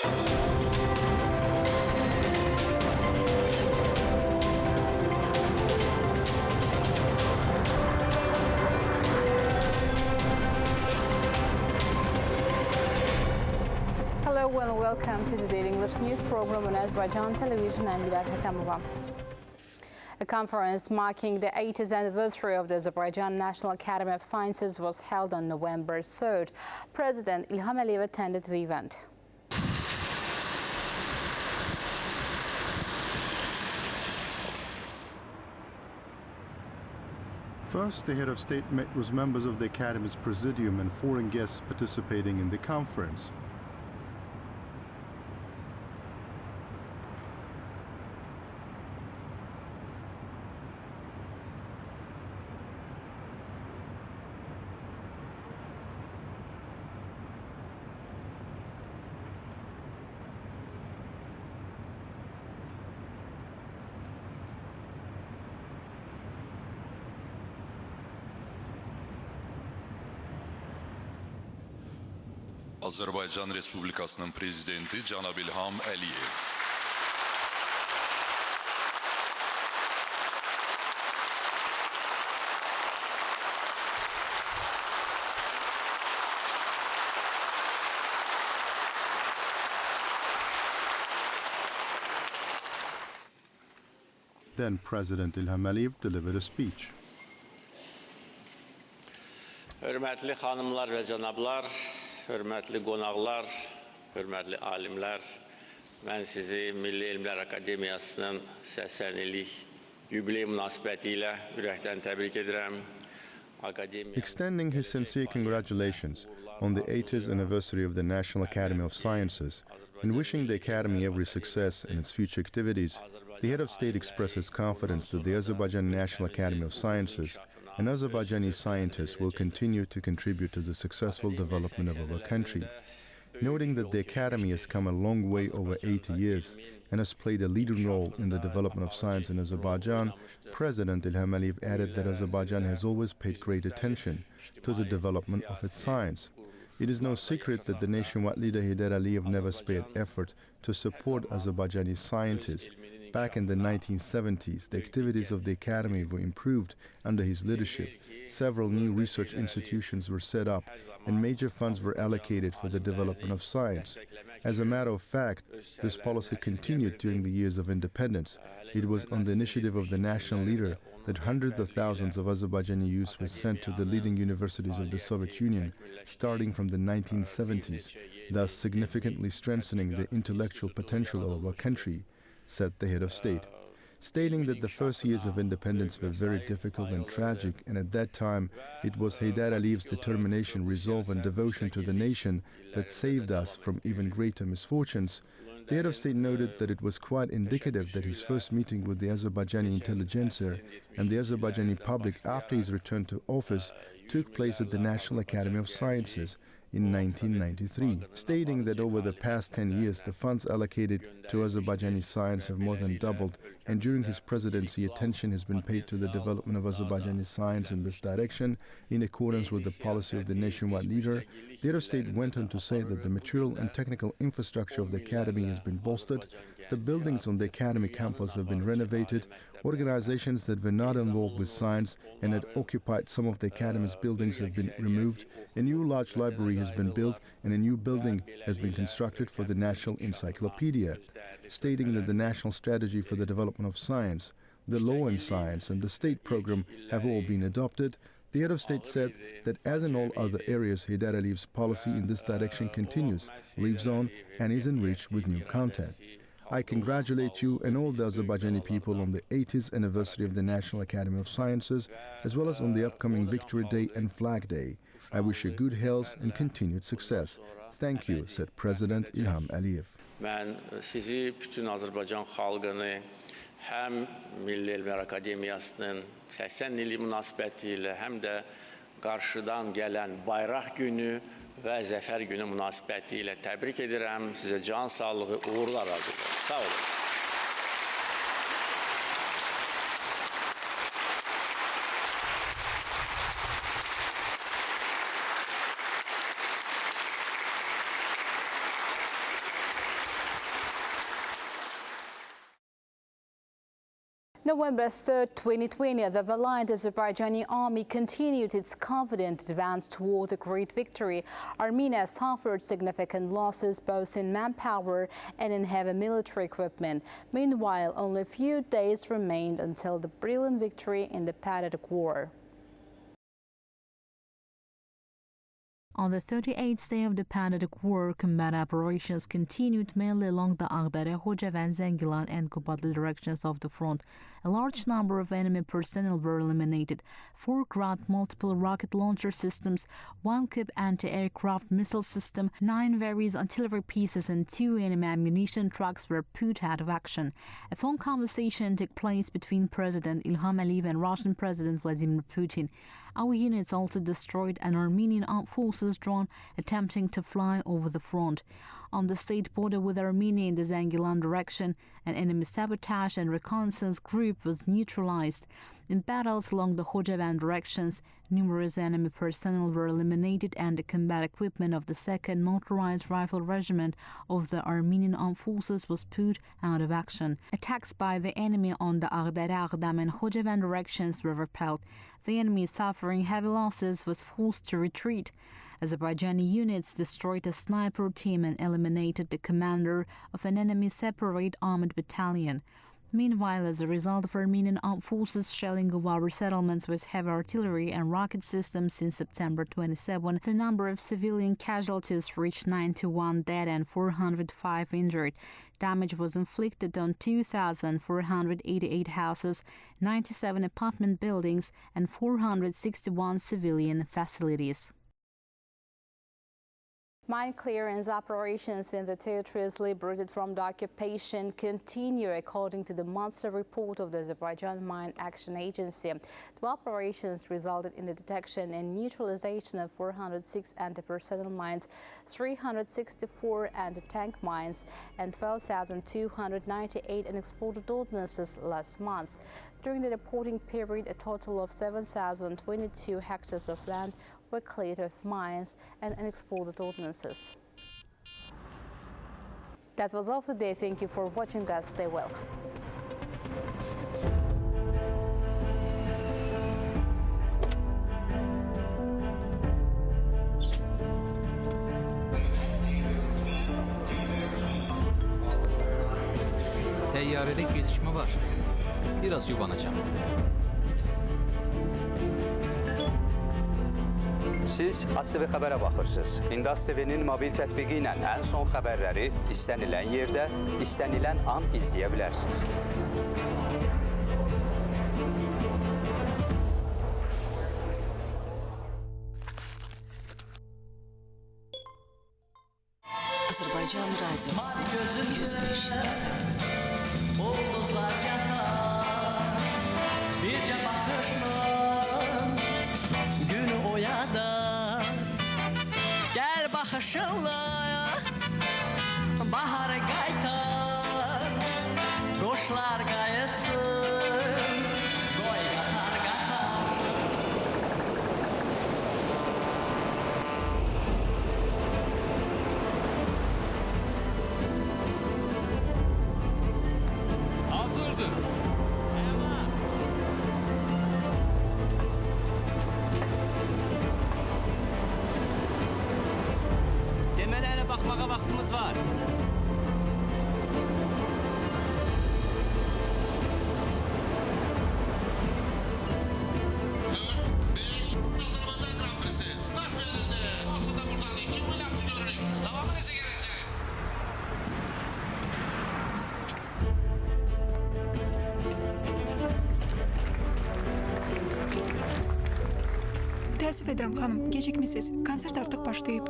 Hello and welcome to the Daily English News program on Azərbaycan Televiziya and A conference marking the 80th anniversary of the Azərbaycan National Academy of Sciences was held on November 3rd. President İlham attended the event. First, the head of state met with members of the Academy's presidium and foreign guests participating in the conference. Azərbaycan Respublikasının prezidenti cənab İlham Əliyev. Then President İlham Əliyev delivered a speech. Hörmətli xanımlar və cənablar, hörmətli qonaqlar, hörmətli alimlər, mən sizi Milli Elmlər Akademiyasının 80 illik yubiley münasibəti ilə ürəkdən təbrik edirəm. Extending his sincere congratulations on the 80th anniversary of the National Academy of Sciences and wishing the Academy every success in its future activities, the head of state expresses confidence that the Azerbaijan National Academy of Sciences and Azerbaijani scientists will continue to contribute to the successful development of our country. Noting that the Academy has come a long way over 80 years and has played a leading role in the development of science in Azerbaijan, President İlham Əliyev added that Azerbaijan has always paid great attention to the development of its science. It is no secret that the nationwide leader Heydər Əliyev never spared effort to support Azerbaijani scientists. Back in the 1970s, the activities of the Academy were improved under his leadership. Several new research institutions were set up, and major funds were allocated for the development of science. As a matter of fact, this policy continued during the years of independence. It was on the initiative of the national leader that hundreds of thousands of Azerbaijani youths were sent to the leading universities of the Soviet Union, starting from the 1970s, thus significantly strengthening the intellectual potential of our country, said the head of state, stating that the first years of independence were very difficult and tragic, and at that time it was Heydər Əliyev's determination, resolve and devotion to the nation that saved us from even greater misfortunes. The head of state noted that it was quite indicative that his first meeting with the Azerbaijani intelligentsia and the Azerbaijani public after his return to office took place at the National Academy of Sciences in 1993, stating that over the past 10 years the funds allocated to Azerbaijani science have more than doubled, and during his presidency attention has been paid to the development of Azerbaijani science in this direction in accordance with the policy of the nationwide leader. The head of state went on to say that the material and technical infrastructure of the Academy has been bolstered, the buildings on the Academy campus have been renovated, organizations that were not involved with science and had occupied some of the Academy's buildings have been removed, a new large library has been built, and a new building has been constructed for the National Encyclopedia, stating that the national strategy for the development of science, the law in science, and the state program have all been adopted. The head of state said that as in all other areas, Heydər Əliyev's policy in this direction continues, lives on, and is enriched with new content. I congratulate you and all the Azerbaijani people on the 80th anniversary of the National Academy of Sciences, as well as on the upcoming Victory Day and Flag Day. I wish you good health and continued success. Thank you, said President İlham Əliyev. Mən sizi bütün Azərbaycan xalqını həm Milli Elmlər Akademiyasının 80 illik münasibəti ilə, həm də qarşıdan gələn bayraq günü və zəfər günü münasibəti ilə təbrik edirəm. Sizə can sağlığı, uğurlar arzulayıram. Sağ olun. November 3, 2020, the valiant Azerbaijani army continued its confident advance toward a great victory. Armenia suffered significant losses both in manpower and in heavy military equipment. Meanwhile, only a few days remained until the brilliant victory in the pathetic war. On the 38th day of the pathetic war, combat operations continued mainly along the Ağdərə, Xocavənd, Zəngilan and Qapalı directions of the front. A large number of enemy personnel were eliminated. 4 Grad multiple rocket launcher systems, 1 Kip anti-aircraft missile system, 9 various artillery pieces and 2 enemy ammunition trucks were put out of action. A phone conversation took place between President İlham Əliyev and Russian President Vladimir Putin. Our units also destroyed an Armenian armed forces drone attempting to fly over the front. On the state border with Armenia in the Zəngilan direction, an enemy sabotage and reconnaissance group was neutralized. In battles along the Xocavənd directions, numerous enemy personnel were eliminated and the combat equipment of the 2nd Motorized Rifle Regiment of the Armenian Armed Forces was put out of action. Attacks by the enemy on the Ağdərə, Ağdam and Xocavənd directions were repelled. The enemy, suffering heavy losses, was forced to retreat. Azerbaijani units destroyed a sniper team and eliminated the commander of an enemy separate armored battalion. Meanwhile, as a result of Armenian armed forces shelling of our settlements with heavy artillery and rocket systems since September 27, the number of civilian casualties reached 91 dead and 405 injured. Damage was inflicted on 2,488 houses, 97 apartment buildings, and 461 civilian facilities. Mine clearance operations in the territories liberated from the occupation continue according to the monthly report of the Azerbaijan Mine Action Agency. The operations resulted in the detection and neutralization of 406 anti-personnel mines, 364 anti-tank mines, and 12,298 unexploded ordnances last month. During the reporting period, a total of 7,022 hectares of land were cleared of mines and unexploded ordnances. That was all for today. Thank you for watching us. Stay well. Təyyarədə gecikmə var. Biraz yubanacağım. Siz AzTV xəbərə baxırsınız. İndi AzTV-nin mobil tətbiqi ilə ən son xəbərləri istənilən yerdə, istənilən an izləyə bilərsiniz. Azərbaycan Radiosu 105 FM. Ulduzlar yatar, bircə baxışla günü oyadar. Gəl baxışınla baharı qaytar, quşlar qayıtsın, qoy qatar qatar. Hazırdır. Demələrə baxmağa vaxtımız var. Azərbaycan Grand Prix'si start verildi. Olsun da buradan 2 Williams'ı görürük. Davamı necə gələcək? Təəssüf edirəm xanım, gecikmisiniz. Konsert artıq başlayıb.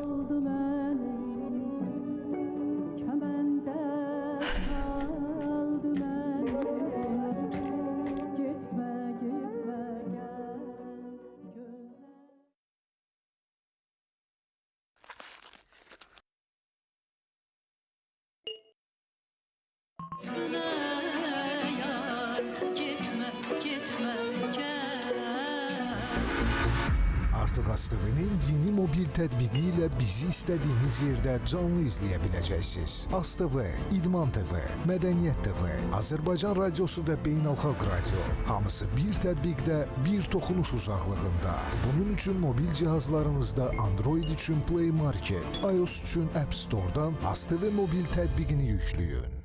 Artıq AzTV-nin yeni mobil tətbiqi ilə bizi istədiyiniz yerdə canlı izləyə biləcəksiniz. AzTV, İdman TV, Mədəniyyət TV, Azərbaycan Radiosu və Beynəlxalq Radio. Hamısı bir tətbiqdə, bir toxunuş uzaqlığında. Bunun üçün mobil cihazlarınızda Android üçün Play Market, iOS üçün App Store-dan AzTV mobil tətbiqini yükləyin.